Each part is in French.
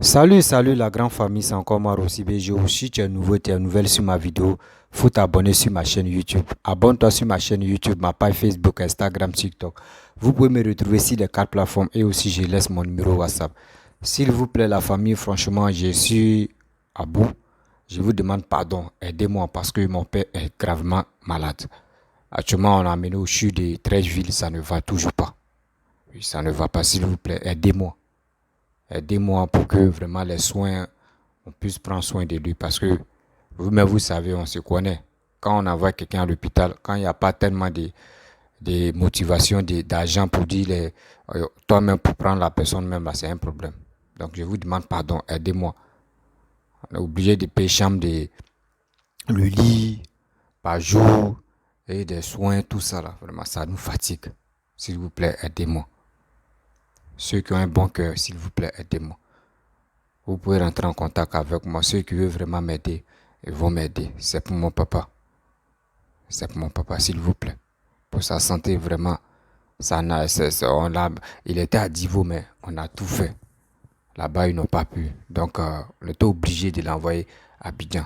Salut la grande famille, c'est encore moi Rossi BGO. Si tu es nouveau, tu es nouvelle sur ma vidéo, faut t'abonner sur ma chaîne YouTube. Abonne-toi sur ma chaîne YouTube, ma page Facebook, Instagram, TikTok. Vous pouvez me retrouver sur les 4 plateformes et aussi je laisse mon numéro WhatsApp. S'il vous plaît la famille, franchement, je suis à bout. Je vous demande pardon, aidez-moi parce que mon père est gravement malade. Actuellement, on a amené au CHU de Trècheville, ça ne va toujours pas. Oui, ça ne va pas, s'il vous plaît, aidez-moi. Aidez-moi pour que vraiment les soins, on puisse prendre soin de lui parce que vous-même, vous savez, on se connaît. Quand on envoie quelqu'un à l'hôpital, quand il n'y a pas tellement de motivation, d'argent pour dire toi-même pour prendre la personne même, là, c'est un problème. Donc, je vous demande pardon, aidez-moi. On est obligé de payer chambre, le lit par jour et des soins, tout ça là. Vraiment, ça nous fatigue. S'il vous plaît, aidez-moi. Ceux qui ont un bon cœur, s'il vous plaît, aidez-moi. Vous pouvez rentrer en contact avec moi. Ceux qui veulent vraiment m'aider, ils vont m'aider. C'est pour mon papa. C'est pour mon papa, s'il vous plaît. Pour sa santé, vraiment, il était à Divo, mais on a tout fait. Là-bas, ils n'ont pas pu. Donc, on était obligé de l'envoyer à Abidjan.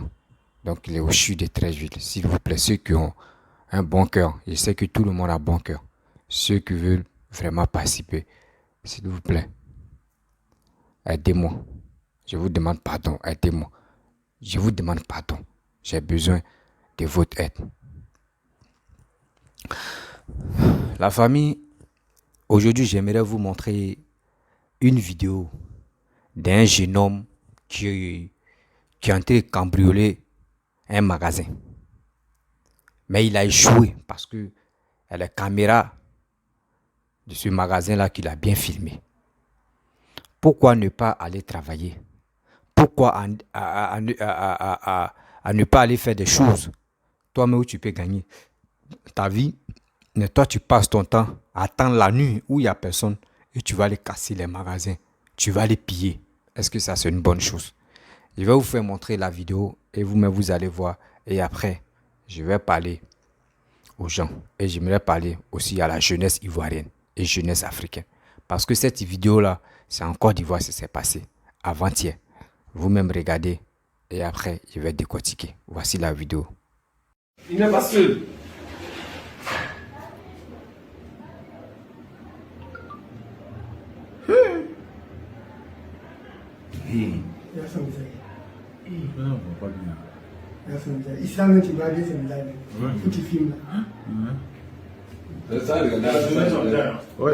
Donc, il est au CHU de Trècheville. S'il vous plaît, ceux qui ont un bon cœur, je sais que tout le monde a bon cœur. Ceux qui veulent vraiment participer, s'il vous plaît, aidez-moi. Je vous demande pardon, aidez-moi. Je vous demande pardon. J'ai besoin de votre aide. La famille, aujourd'hui, j'aimerais vous montrer une vidéo d'un jeune homme qui est en train de cambrioler un magasin. Mais il a échoué parce que la caméra de ce magasin-là qu'il a bien filmé. Pourquoi ne pas aller travailler? Pourquoi à ne pas aller faire des choses toi-même où tu peux gagner ta vie, mais toi tu passes ton temps à attendre la nuit où il n'y a personne et tu vas aller casser les magasins, tu vas les piller. Est-ce que ça c'est une bonne chose? Je vais vous faire montrer la vidéo et vous-même vous allez voir et après je vais parler aux gens et j'aimerais parler aussi à la jeunesse ivoirienne et jeunesse africaine parce que cette vidéo là c'est en Côte d'Ivoire, ça s'est passé avant-hier. Vous-même regardez et après je vais décortiquer. Voici la vidéo. Il n'est pas seul. Ici, là, tu vas aller, c'est le live. Faut que tu filmes là. C'est ça, le gars. Oui,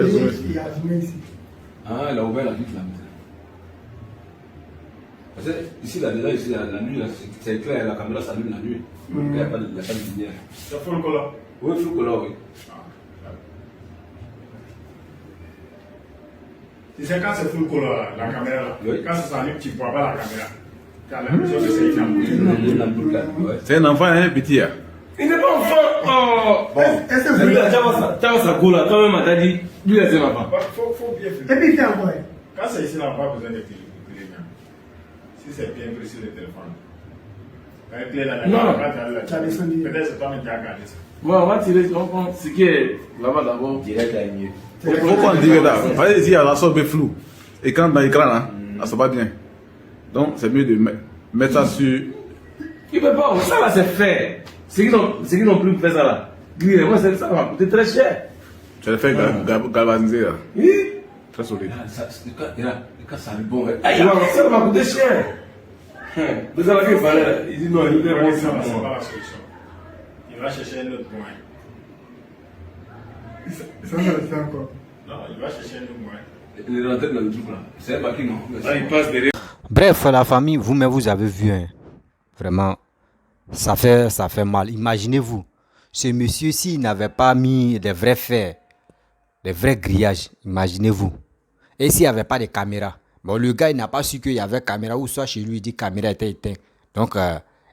il a filmé ici. Ah, il a ouvert la vitre là. Parce que ici, là, déjà, ici, la nuit, là, c'est clair, la caméra s'allume la nuit. Il n'y a pas de lumière. C'est full color. Oui, full color, oui. Tu sais, quand c'est full color, la caméra, là, Oui. quand ça s'allume, tu ne vois pas la caméra. Tu as l'impression que c'est une ampoule. C'est un enfant, un petit. Hein? Il n'est pas enfant. Oh. Bon. Est-ce que vous voulez. Tu as sa go là, toi-même, t'as dit, lui, c'est un enfant. Faut bien filmer. Et puis, il fait encore. Quand c'est ici, là, on n'a pas besoin de clé. Si c'est bien précis le téléphone. Quand il est là, Non. tu as descendu. Peut-être c'est toi-même qui as regardé ça. Bon, on va tirer, on prend ce qui est là-bas d'abord. Direct là, est mieux. Pourquoi on dit là? Parce que ici, la sorte est floue. Et quand dans l'écran, là, ça se passe bien. Donc, c'est mieux de mettre ça sur. Il ne peut pas, ça là, c'est fait. Ceux qui n'ont plus fait ça là. Moi, ça va coûter très cher. Tu as fait galvaniser là. Oui. Très solide. Le cas, ça lui bon. Ça va coûter cher. Le gars qui parlait, il dit non, il est bon, C'est c'est pas bon. la solution. Il va chercher un autre moyen. Ça va le faire encore. Non, il va chercher un autre moyen. Il est rentré dans le truc là. C'est pas qui non. Là, il passe derrière. Bref, la famille, vous-même vous avez vu, hein, vraiment, ça fait mal. Imaginez-vous, ce monsieur, s'il n'avait pas mis des vrais fers, des vrais grillages, imaginez-vous. Et s'il n'y avait pas de caméra, bon, le gars, il n'a pas su qu'il y avait caméra, ou soit chez lui, il dit que la caméra était éteinte. Donc,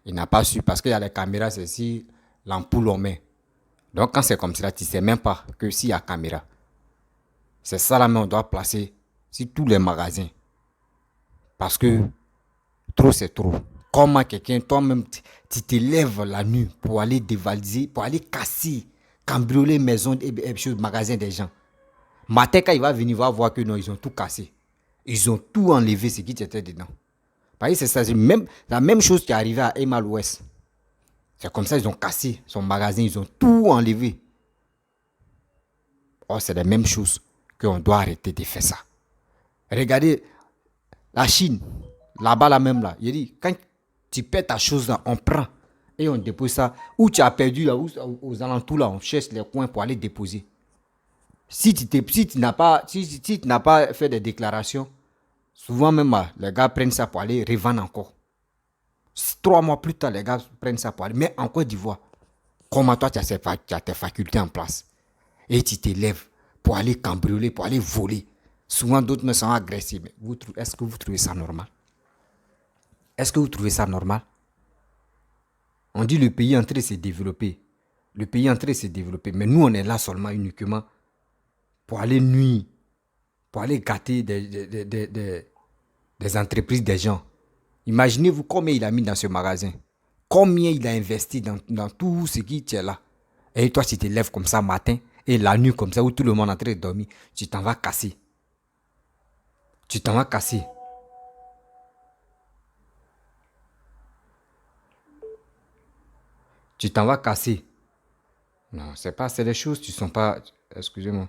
il n'a pas su, parce qu'il y a les caméras, c'est si l'ampoule on met. Donc, quand c'est comme ça, tu ne sais même pas que s'il y a caméra. C'est ça là, mais on doit placer sur tous les magasins. Parce que trop, c'est trop. Comment quelqu'un, toi-même, tu te lèves la nuit pour aller dévaliser, pour aller casser, cambrioler maison et magasins des gens. Matin, quand il va venir, il va voir que non, ils ont tout cassé. Ils ont tout enlevé, ce qui était dedans. Parce que c'est ça, c'est même, la même chose qui est arrivée à Emal Ouest. C'est comme ça, ils ont cassé son magasin, ils ont tout enlevé. Oh, c'est la même chose qu'on doit arrêter de faire ça. Regardez, la Chine, là-bas, là même, là, il dit, quand tu perds ta chose, là, on prend et on dépose ça. Où tu as perdu, là, aux alentours, là, on cherche les coins pour aller déposer. Si tu n'as pas fait des déclarations, souvent même, les gars prennent ça pour aller revendre encore. 3 mois plus tard, les gars prennent ça pour aller. Mais en Côte d'Ivoire, comment toi, tu as tes facultés en place et tu t'élèves pour aller cambrioler, pour aller voler. Souvent, d'autres me sont agressés. Mais est-ce que vous trouvez ça normal? Est-ce que vous trouvez ça normal? On dit le pays est en train de se développer. Le pays est en train de se développer. Mais nous, on est là seulement uniquement pour aller nuire, pour aller gâter des entreprises des gens. Imaginez-vous combien il a mis dans ce magasin. Combien il a investi dans tout ce qui est là. Et toi, tu te lèves comme ça matin et la nuit comme ça où tout le monde est en train de dormir. Tu t'en vas casser. Tu t'en vas casser. Tu t'en vas casser. Non, c'est des choses qui ne sont pas... Excusez-moi.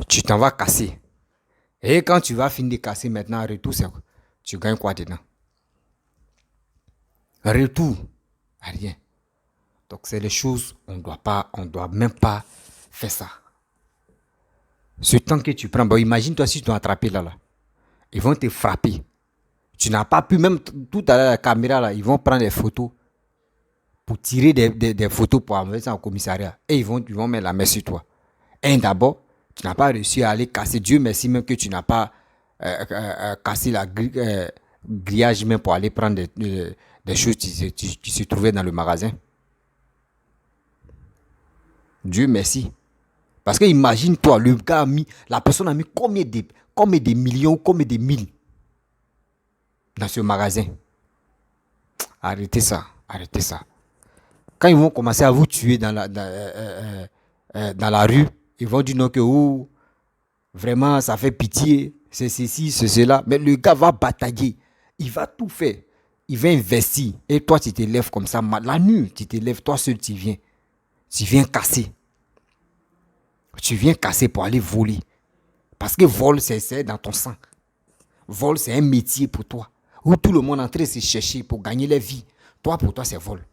Tu t'en vas casser. Et quand tu vas finir de casser maintenant, retour, tu gagnes quoi dedans? Retour, rien. Donc c'est les choses, on doit même pas faire ça. Ce temps que tu prends, bon, imagine-toi si tu dois attraper là. Ils vont te frapper. Tu n'as pas pu, même tout à l'heure, la caméra là, ils vont prendre des photos pour tirer des photos pour envoyer ça au commissariat. Et ils vont mettre la main sur toi. Et d'abord, tu n'as pas réussi à aller casser. Dieu merci même que tu n'as pas cassé la grillage même pour aller prendre des choses qui se trouvaient dans le magasin. Dieu merci. Parce que imagine-toi, le gars la personne a mis combien de millions, combien de mille dans ce magasin. Arrêtez ça, arrêtez ça. Quand ils vont commencer à vous tuer dans la rue, ils vont dire non que vraiment ça fait pitié, c'est ceci, c'est cela. Mais le gars va batailler, il va tout faire, il va investir. Et toi tu te lèves comme ça, la nuit tu te lèves, toi seul tu viens casser. Tu viens casser pour aller voler. Parce que vol c'est dans ton sang. Vol c'est un métier pour toi. Où tout le monde est en train de se chercher pour gagner la vie. Toi pour toi c'est vol.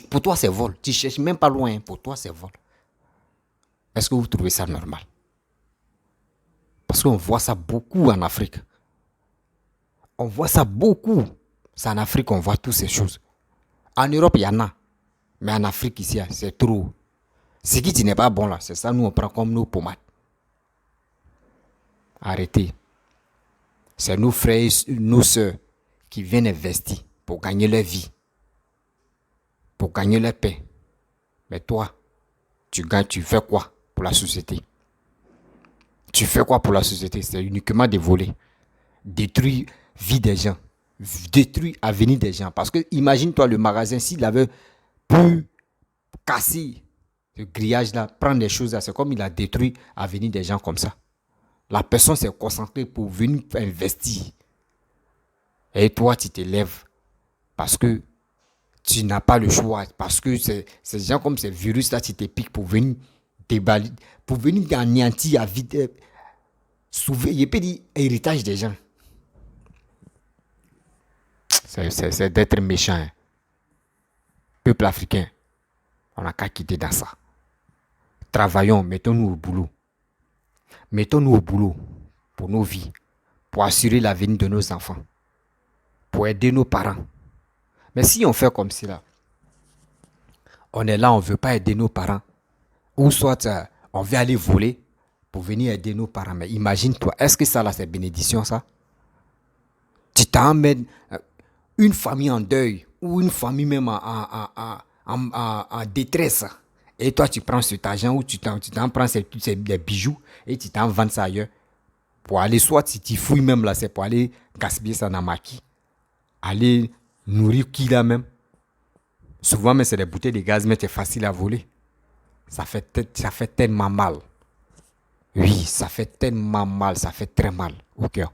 Pour toi c'est vol. Tu cherches même pas loin, pour toi c'est vol. Est-ce que vous trouvez ça normal? Parce qu'on voit ça beaucoup en Afrique. On voit ça beaucoup. C'est en Afrique qu'on voit toutes ces choses. En Europe, il y en a. Mais en Afrique, ici, c'est trop. Ce qui n'est pas bon là, c'est ça, nous on prend comme nos pommades. Arrêtez. C'est nos frères, nos soeurs qui viennent investir pour gagner leur vie. Pour gagner leur paix. Mais toi, tu fais quoi pour la société? Tu fais quoi pour la société? C'est uniquement de voler. Détruire la vie des gens. Détruire l'avenir des gens. Parce que imagine-toi le magasin, s'il avait pu casser ce grillage-là, prendre des choses là, c'est comme il a détruit l'avenir des gens comme ça. La personne s'est concentrée pour venir investir. Et toi, tu te lèves parce que tu n'as pas le choix. Parce que ces gens comme ces virus-là, tu te piques pour venir déballer, pour venir anéantir la vie, sauver, il peut dire héritage des gens. C'est d'être méchant. Hein. Peuple africain, on n'a qu'à quitter dans ça. Travaillons, mettons-nous au boulot. Mettons-nous au boulot pour nos vies, pour assurer l'avenir de nos enfants, pour aider nos parents. Mais si on fait comme cela, on est là, on ne veut pas aider nos parents, ou soit on veut aller voler pour venir aider nos parents. Mais imagine-toi, est-ce que ça là c'est bénédiction ça? Tu t'emmènes une famille en deuil, ou une famille même en détresse. Et toi, tu prends cet argent ou tu t'en prends ces bijoux et tu t'en vends ça ailleurs. Pour aller, soit si tu fouilles même là, c'est pour aller gaspiller ça dans maquis. Aller nourrir qui là même. Souvent, mais c'est des bouteilles de gaz, mais c'est facile à voler. Ça fait tellement mal. Oui, ça fait tellement mal, ça fait très mal au cœur.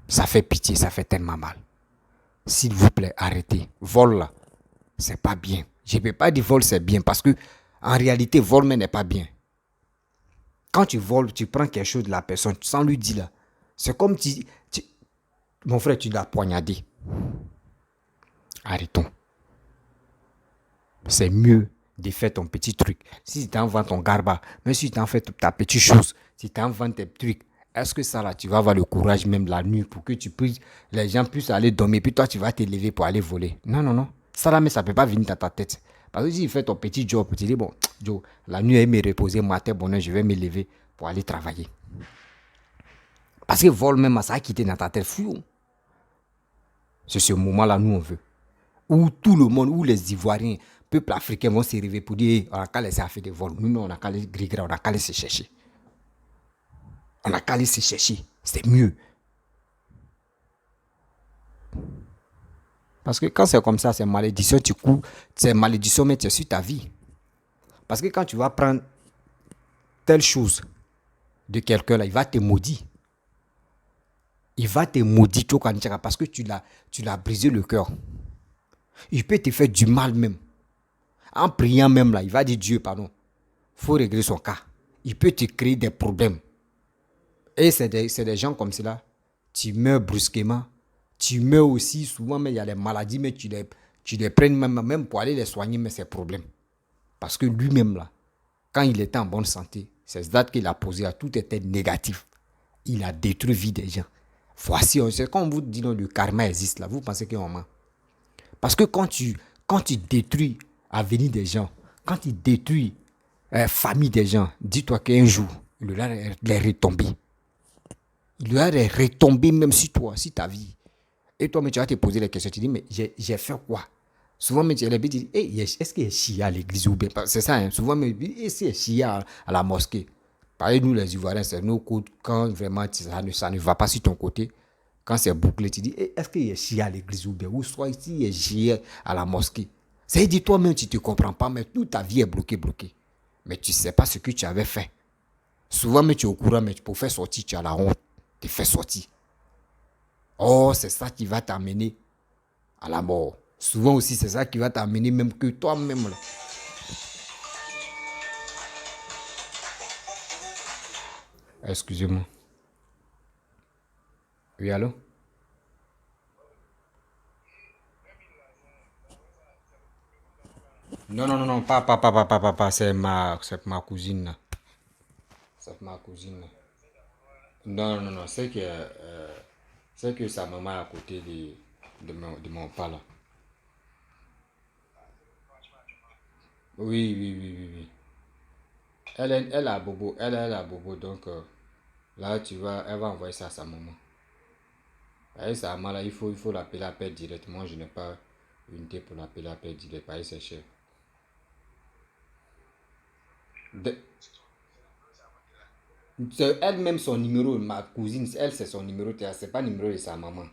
Ça fait pitié, ça fait tellement mal. S'il vous plaît, arrêtez. Vol là, c'est pas bien. Je ne peux pas dire vol c'est bien parce que en réalité, vol mais n'est pas bien. Quand tu voles, tu prends quelque chose de la personne sans lui dire là. C'est comme mon frère, tu l'as poignardé. Arrêtons. C'est mieux de faire ton petit truc. Si tu en vends ton garba, même si tu en fais ta petite chose, si tu en vends tes trucs, est-ce que ça là, tu vas avoir le courage même la nuit pour que les gens puissent aller dormir, puis toi tu vas te lever pour aller voler? Non, non, non. Ça là, mais ça ne peut pas venir dans ta tête. Parce que si tu fais ton petit job, tu dis, bon, Joe, la nuit, elle me reposer, matin, bonheur, je vais me lever pour aller travailler. Parce que vol même, ça a quitté dans ta tête. Fou. C'est ce moment-là, nous, on veut. Où tout le monde, où les Ivoiriens, peuple africain vont se réveiller pour dire, on n'a qu'à laisser faire des vols. Nous, on n'a qu'à les grigrer, on n'a qu'à laisser chercher. On n'a qu'à laisser chercher. C'est mieux. Parce que quand c'est comme ça, c'est malédiction, tu cours. C'est malédiction, mais tu es sur ta vie. Parce que quand tu vas prendre telle chose de quelqu'un là, il va te maudire. Il va te maudire parce que tu l'as brisé le cœur. Il peut te faire du mal même. En priant même là, il va dire Dieu, pardon. Il faut régler son cas. Il peut te créer des problèmes. Et c'est des gens comme cela. Tu meurs brusquement. Tu meurs aussi souvent, mais il y a des maladies, mais tu les prends même pour aller les soigner, mais c'est problème. Parce que lui-même là, quand il était en bonne santé, ces dates qu'il a posées, tout était négatif. Il a détruit la vie des gens. Voici, quand on vous dit que le karma existe là, vous pensez qu'on ment. Parce que quand tu détruis l'avenir des gens, quand tu détruis la famille des gens, dis-toi qu'un jour, il va les retomber. Il va les retomber même sur toi, sur ta vie. Et toi, mais tu vas te poser les questions, tu dis, mais j'ai fait quoi? Souvent, mais tu as les tu dis, hey, est-ce qu'il y a Chia à l'église ou bien? C'est ça, hein? Souvent, mais est-ce qu'il y a Chia à la mosquée? Pareil, nous les Ivoiriens, c'est nos codes. Quand vraiment ça ne va pas sur ton côté, quand c'est bouclé, tu dis, hey, est-ce qu'il y a Chia à l'église ou bien? Ou soit ici, il y a Chia à la mosquée. Ça veut dire toi-même, tu ne te comprends pas, mais toute ta vie est bloquée. Mais tu ne sais pas ce que tu avais fait. Souvent, mais tu es au courant, mais pour faire sortir, tu as la honte. Tu fais sortir. Oh, c'est ça qui va t'amener à la mort. Souvent aussi, c'est ça qui va t'amener même que toi-même. Là. Excusez-moi. Oui, allô? Non, pas. C'est ma cousine. Là. C'est ma cousine. Là. Non, c'est que sa maman est à côté de mon pas là. Oui. Elle a bobo, elle a bobo, donc là elle va envoyer ça à sa maman. Et sa maman là, il faut l'appeler à paix directement. Je n'ai pas une idée pour l'appeler à paix direct, parce que c'est cher. C'est elle-même son numéro, ma cousine, elle c'est son numéro, c'est pas le numéro de sa maman.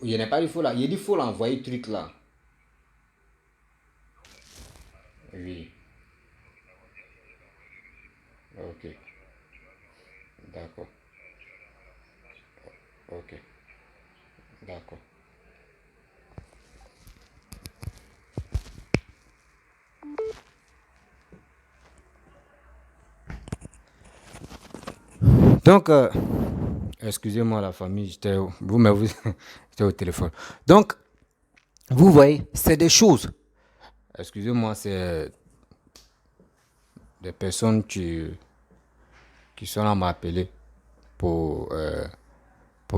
Il n'y a pas, il faut l'envoyer truc là. Oui. Ok. D'accord. Ok. D'accord. Donc, excusez-moi la famille, j'étais j'étais au téléphone. Donc, vous voyez, c'est des choses. Excusez-moi, c'est des personnes qui sont là m'appeler pour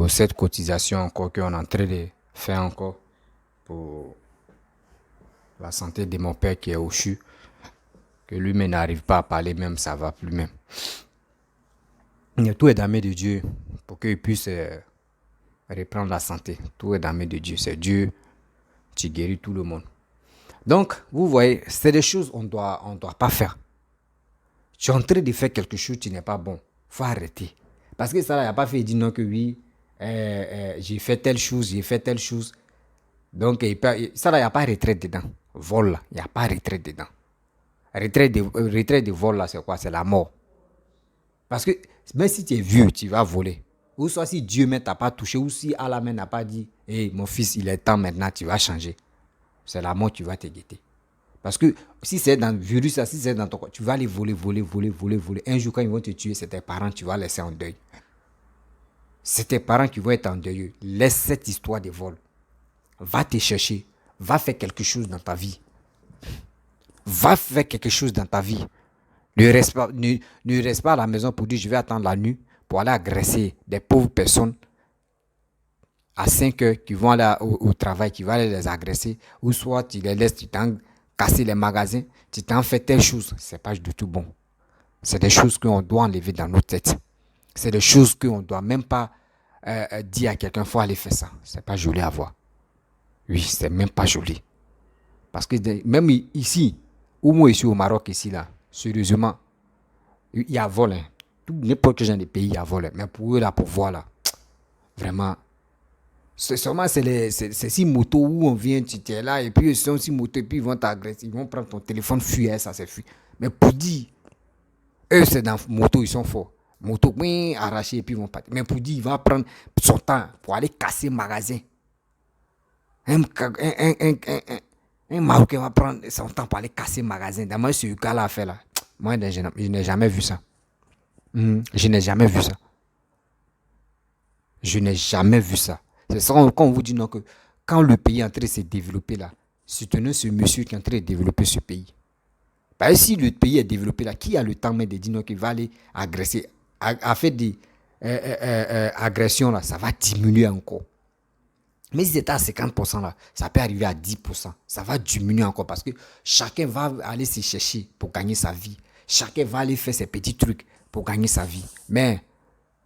cette cotisation encore qu'on est en train de faire encore pour la santé de mon père qui est au CHU, que lui-même n'arrive pas à parler même, ça va plus même. Tout est dans la main de Dieu pour qu'il puisse reprendre la santé. Tout est dans la main de Dieu. C'est Dieu qui guérit tout le monde. Donc, vous voyez, c'est des choses qu'on doit pas faire. Tu es en train de faire quelque chose qui n'est pas bon. Il faut arrêter. Parce que ça, il n'y a pas fait dire non que oui, j'ai fait telle chose, j'ai fait telle chose. Donc, ça là, il n'y a pas retraite dedans. Vol là, il n'y a pas retraite dedans. Retraite de vol là, c'est quoi? C'est la mort. Parce que même si tu es vieux, tu vas voler. Ou soit si Dieu ne t'a pas touché, ou si Allah n'a pas dit, hey, mon fils, il est temps maintenant, tu vas changer. C'est la mort, tu vas te guetter. Parce que si c'est dans le virus, si c'est dans ton corps, tu vas aller voler. Un jour, quand ils vont te tuer, c'est tes parents, tu vas laisser en deuil. C'est tes parents qui vont être en deuil. Laisse cette histoire de vol. Va te chercher. Va faire quelque chose dans ta vie. Va faire quelque chose dans ta vie. Ne reste pas à la maison pour dire je vais attendre la nuit pour aller agresser des pauvres personnes à 5 heures qui vont aller au travail, qui vont aller les agresser. Ou soit tu les laisses, tu t'en casser les magasins, tu t'en fais telle chose. C'est pas du tout bon. C'est des choses qu'on doit enlever dans nos têtes. C'est des choses qu'on ne doit même pas dire à quelqu'un, il faut aller faire ça. C'est pas joli à voir. Oui, c'est même pas joli. Parce que même ici, ou moi ici au Maroc, ici là, sérieusement, il y a vol. Hein. N'importe quel genre de pays, il y a vol. Hein. Mais pour eux là, pour voir là, vraiment, c'est seulement c'est si motos où on vient, tu es là, et puis ils sont si motos, et puis ils vont t'agresser, ils vont prendre ton téléphone, fuir, ça c'est fuir. Mais pour dire, eux c'est dans moto, ils sont forts. Moto, oui, arraché, et puis ils vont partir. Mais pour dire, il va prendre son temps pour aller casser le magasin. Un Marocain va prendre son temps pour aller casser le magasin. D'abord, ce gars-là a fait là. Moi, je n'ai jamais vu ça. Je n'ai jamais vu ça. Je n'ai jamais vu ça. C'est ça quand on vous dit non, que quand le pays est en train de se développer là, soutenez ce monsieur qui est en train de développer ce pays. Parce que si le pays est développé là, qui a le temps même de dire non, qu'il va aller agresser, à faire des agressions là, ça va diminuer encore. Mais si c'est à 50% là, ça peut arriver à 10%. Ça va diminuer encore parce que chacun va aller se chercher pour gagner sa vie. Chacun va aller faire ses petits trucs pour gagner sa vie. Mais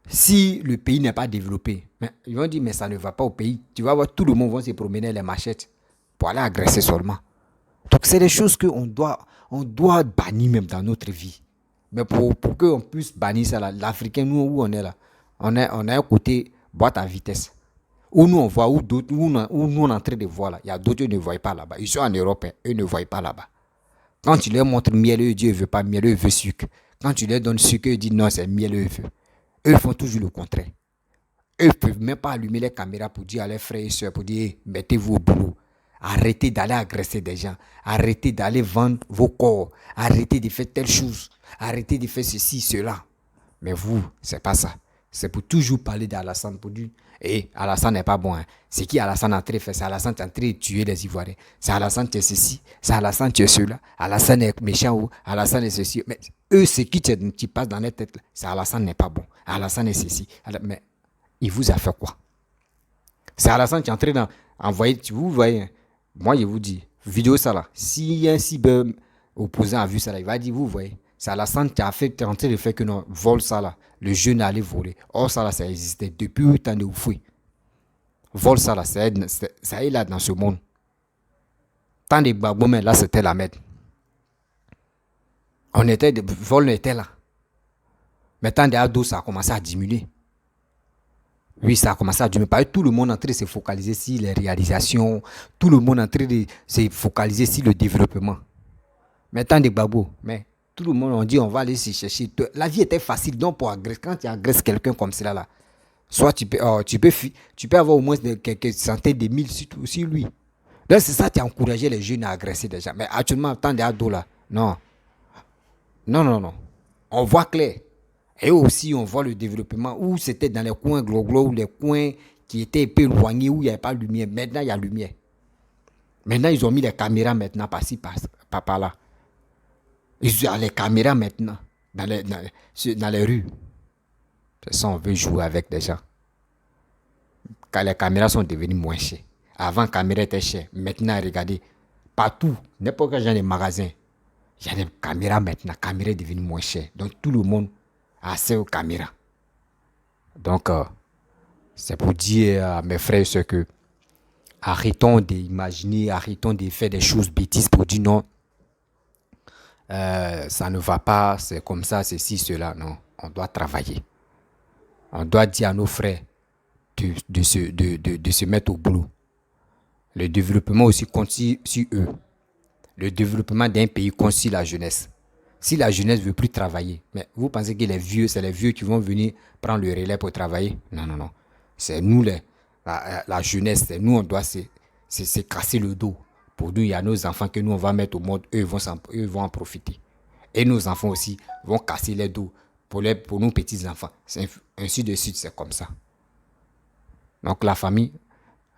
si le pays n'est pas développé, ils vont dire mais ça ne va pas au pays. Tu vas voir, tout le monde va se promener les machettes pour aller agresser seulement. Donc c'est des choses qu'on doit bannir même dans notre vie. Mais pour qu'on puisse bannir ça là, l'Africain, nous où on est là, on est un côté boîte à vitesse. Où nous on voit, où nous on est en train de voir là, il y a d'autres qui ne voient pas là-bas. Ils sont en Europe, eux ne voient pas là-bas. Quand tu leur montres miel, eux disent, eux ne veulent pas miel, eux veulent sucre. Quand tu leur donnes sucre, eux disent non, c'est miel, eux veulent. Eux font toujours le contraire. Eux ne peuvent même pas allumer les caméras pour dire à leurs frères et soeurs, pour dire, hey, mettez-vous au boulot. Arrêtez d'aller agresser des gens. Arrêtez d'aller vendre vos corps. Arrêtez de faire telle chose. Arrêtez de faire ceci, cela. Mais vous, c'est pas ça. C'est pour toujours parler d'Alassane, pour dire, Alassane n'est pas bon. Hein. C'est qui Alassane est en train de faire? C'est Alassane qui est en train de tuer les Ivoiriens. C'est Alassane qui est ceci. C'est Alassane qui est cela. Alassane est méchant ou Alassane est ceci. Mais eux, c'est qui passe dans les têtes. C'est Alassane n'est pas bon. Alassane est ceci. Mais il vous a fait quoi? C'est Alassane qui est en train d'envoyer. Vous voyez, hein. Moi, je vous dis, vidéo ça là. Si un cyber opposant a vu ça là, il va dire, vous voyez, c'est Alassane qui a fait, en train de faire que non, vole ça là. Le jeune allait voler. Or, ça là, ça existait depuis le temps de Oufoué. Vol ça là, ça est là dans ce monde. Tant de Gbagbo, mais là, c'était la merde. Vol était là. Mais tant d'ado, ça a commencé à diminuer. Oui, ça a commencé à diminuer. Parce que tout le monde est en train de se focaliser sur les réalisations. Tout le monde est en train de se focaliser sur le développement. Mais tant de Gbagbo, mais tout le monde, on dit, on va aller se chercher. La vie était facile. Donc, pour agresser, quand tu agresses quelqu'un comme cela, là, soit tu peux avoir au moins quelques centaines de mille sur lui. Donc, c'est ça qui a encouragé les jeunes à agresser des gens. Mais actuellement, tant d'ados là, non. Non. On voit clair. Et aussi, on voit le développement où c'était dans les coins globaux, ou les coins qui étaient un peu éloignés, où il n'y avait pas de lumière. Maintenant, il y a lumière. Maintenant, ils ont mis les caméras maintenant par-ci, par là. Ils ont les caméras maintenant dans les rues. C'est ça, on veut jouer avec des gens. Quand les caméras sont devenues moins chères. Avant, les caméras étaient chères. Maintenant, regardez, partout, n'importe quel genre de magasin, il y a des caméras maintenant. Les caméras sont devenues moins chères. Donc, tout le monde a accès aux caméras. Donc, c'est pour dire à mes frères et sœurs que arrêtons d'imaginer, arrêtons de faire des choses bêtises pour dire non. Ça ne va pas, c'est comme ça, c'est ci, cela. Non, on doit travailler. On doit dire à nos frères, de se mettre au boulot. Le développement aussi compte sur eux. Le développement d'un pays compte sur la jeunesse. Si la jeunesse ne veut plus travailler, mais vous pensez que c'est les vieux qui vont venir prendre le relais pour travailler? Non, non, non. C'est nous, la jeunesse, c'est nous, on doit se casser le dos. Pour nous, il y a nos enfants que nous, on va mettre au monde, eux vont en profiter. Et nos enfants aussi vont casser les dos pour nos petits-enfants. Ainsi de suite, c'est comme ça. Donc la famille,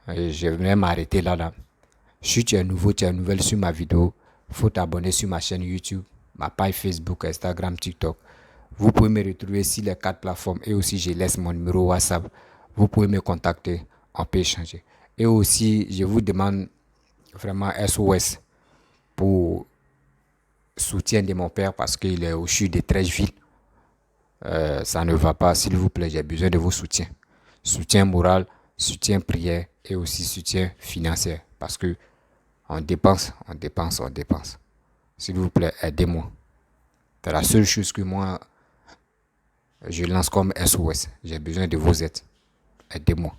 je vais m'arrêter là. Si tu es nouveau, tu es nouvelle sur ma vidéo, il faut t'abonner sur ma chaîne YouTube, ma page Facebook, Instagram, TikTok. Vous pouvez me retrouver sur les 4 plateformes et aussi je laisse mon numéro WhatsApp. Vous pouvez me contacter, on peut échanger. Et aussi, je vous demande vraiment SOS pour soutien de mon père parce qu'il est au CHU de Trècheville. Ça ne va pas, s'il vous plaît, j'ai besoin de vos soutiens. Soutien moral, soutien prière et aussi soutien financier parce que on dépense. S'il vous plaît, aidez-moi. C'est la seule chose que moi, je lance comme SOS. J'ai besoin de vos aides. Aidez-moi.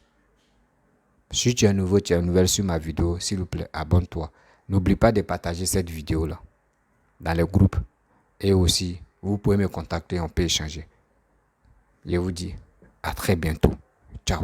Si tu es nouveau, tu es nouvelle sur ma vidéo, s'il vous plaît, abonne-toi. N'oublie pas de partager cette vidéo-là dans les groupes. Et aussi, vous pouvez me contacter, on peut échanger. Je vous dis à très bientôt. Ciao.